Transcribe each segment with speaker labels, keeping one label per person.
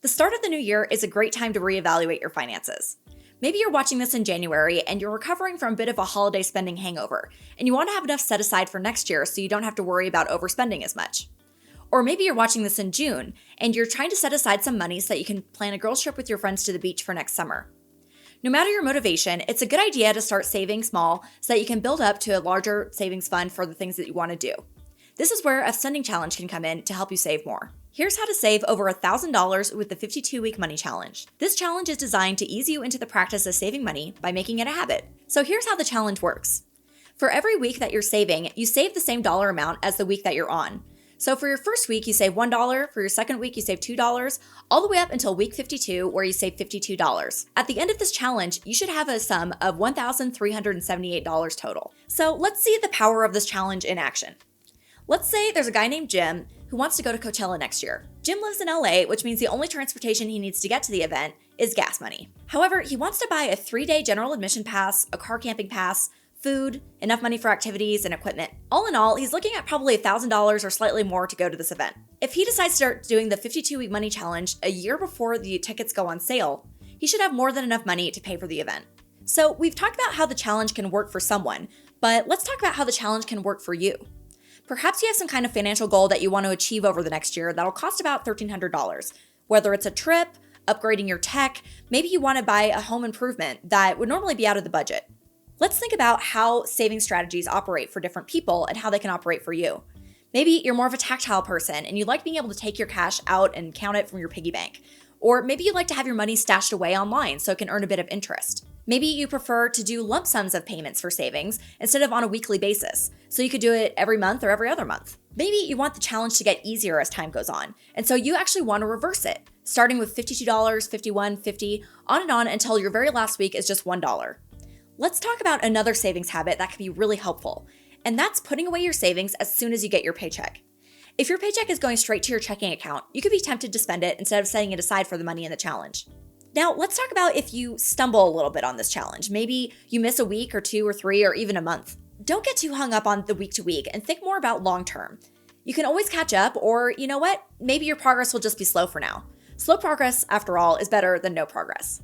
Speaker 1: The start of the new year is a great time to reevaluate your finances. Maybe you're watching this in January and you're recovering from a bit of a holiday spending hangover, and you want to have enough set aside for next year so you don't have to worry about overspending as much. Or maybe you're watching this in June and you're trying to set aside some money so that you can plan a girls' trip with your friends to the beach for next summer. No matter your motivation, it's a good idea to start saving small so that you can build up to a larger savings fund for the things that you want to do. This is where a spending challenge can come in to help you save more. Here's how to save over $1,000 with the 52-week money challenge. This challenge is designed to ease you into the practice of saving money by making it a habit. So here's how the challenge works. For every week that you're saving, you save the same dollar amount as the week that you're on. So for your first week, you save $1, for your second week, you save $2, all the way up until week 52, where you save $52. At the end of this challenge, you should have a sum of $1,378 total. So let's see the power of this challenge in action. Let's say there's a guy named Jim who wants to go to Coachella next year. Jim lives in LA, which means the only transportation he needs to get to the event is gas money. However, he wants to buy a 3-day general admission pass, a car camping pass, food, enough money for activities and equipment. All in all, he's looking at probably $1,000 or slightly more to go to this event. If he decides to start doing the 52-week money challenge a year before the tickets go on sale, he should have more than enough money to pay for the event. So we've talked about how the challenge can work for someone, but let's talk about how the challenge can work for you. Perhaps you have some kind of financial goal that you want to achieve over the next year that'll cost about $1,300. Whether it's a trip, upgrading your tech, maybe you want to buy a home improvement that would normally be out of the budget. Let's think about how saving strategies operate for different people and how they can operate for you. Maybe you're more of a tactile person and you like being able to take your cash out and count it from your piggy bank. Or maybe you like to have your money stashed away online so it can earn a bit of interest. Maybe you prefer to do lump sums of payments for savings instead of on a weekly basis, so you could do it every month or every other month. Maybe you want the challenge to get easier as time goes on, and so you actually want to reverse it, starting with $52, $51, $50, on and on until your very last week is just $1. Let's talk about another savings habit that can be really helpful, and that's putting away your savings as soon as you get your paycheck. If your paycheck is going straight to your checking account, you could be tempted to spend it instead of setting it aside for the money in the challenge. Now, let's talk about if you stumble a little bit on this challenge. Maybe you miss a week or 2 or 3 or even a month. Don't get too hung up on the week to week and think more about long term. You can always catch up, or you know what? Maybe your progress will just be slow for now. Slow progress, after all, is better than no progress.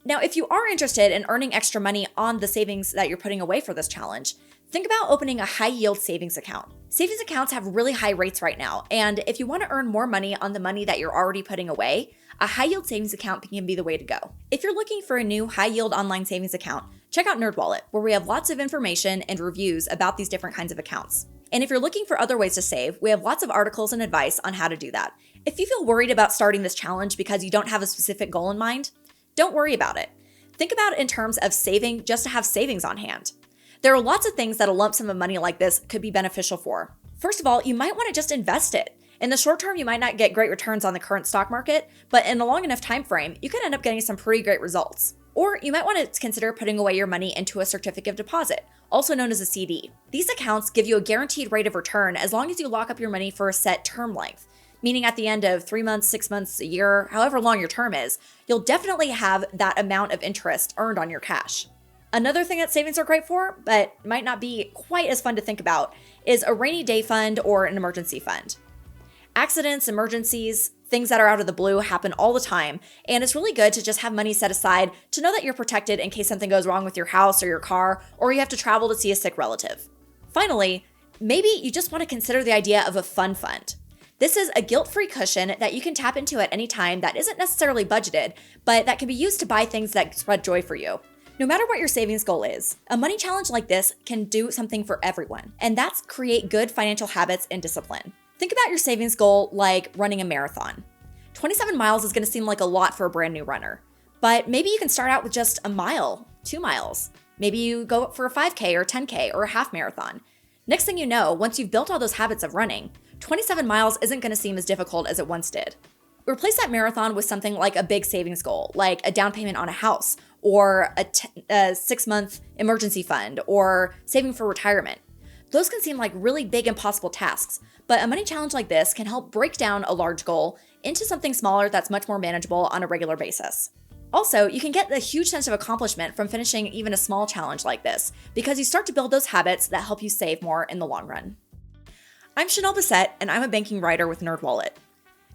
Speaker 1: Now, if you are interested in earning extra money on the savings that you're putting away for this challenge, think about opening a high-yield savings account. Savings accounts have really high rates right now, and if you want to earn more money on the money that you're already putting away, a high-yield savings account can be the way to go. If you're looking for a new high-yield online savings account, check out NerdWallet, where we have lots of information and reviews about these different kinds of accounts. And if you're looking for other ways to save, we have lots of articles and advice on how to do that. If you feel worried about starting this challenge because you don't have a specific goal in mind, don't worry about it. Think about it in terms of saving just to have savings on hand. There are lots of things that a lump sum of money like this could be beneficial for. First of all, you might want to just invest it. In the short term, you might not get great returns on the current stock market, but in a long enough time frame, you could end up getting some pretty great results. Or you might want to consider putting away your money into a certificate of deposit, also known as a CD. These accounts give you a guaranteed rate of return as long as you lock up your money for a set term length, meaning at the end of 3 months, 6 months, a year, however long your term is, you'll definitely have that amount of interest earned on your cash. Another thing that savings are great for, but might not be quite as fun to think about, is a rainy day fund or an emergency fund. Accidents, emergencies, things that are out of the blue happen all the time, and it's really good to just have money set aside to know that you're protected in case something goes wrong with your house or your car, or you have to travel to see a sick relative. Finally, maybe you just want to consider the idea of a fun fund. This is a guilt-free cushion that you can tap into at any time that isn't necessarily budgeted, but that can be used to buy things that spread joy for you. No matter what your savings goal is, a money challenge like this can do something for everyone, and that's create good financial habits and discipline. Think about your savings goal like running a marathon. 27 miles is going to seem like a lot for a brand new runner, but maybe you can start out with just a mile, 2 miles. Maybe you go for a 5K or 10K or a half marathon. Next thing you know, once you've built all those habits of running, 27 miles isn't going to seem as difficult as it once did. Replace that marathon with something like a big savings goal, like a down payment on a house, or a 6-month emergency fund, or saving for retirement. Those can seem like really big impossible tasks, but a money challenge like this can help break down a large goal into something smaller that's much more manageable on a regular basis. Also, you can get a huge sense of accomplishment from finishing even a small challenge like this, because you start to build those habits that help you save more in the long run. I'm Chanel Bissett, and I'm a banking writer with NerdWallet.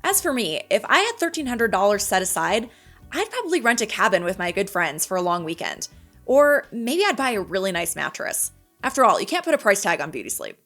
Speaker 1: As for me, if I had $1,300 set aside, I'd probably rent a cabin with my good friends for a long weekend. Or maybe I'd buy a really nice mattress. After all, you can't put a price tag on beauty sleep.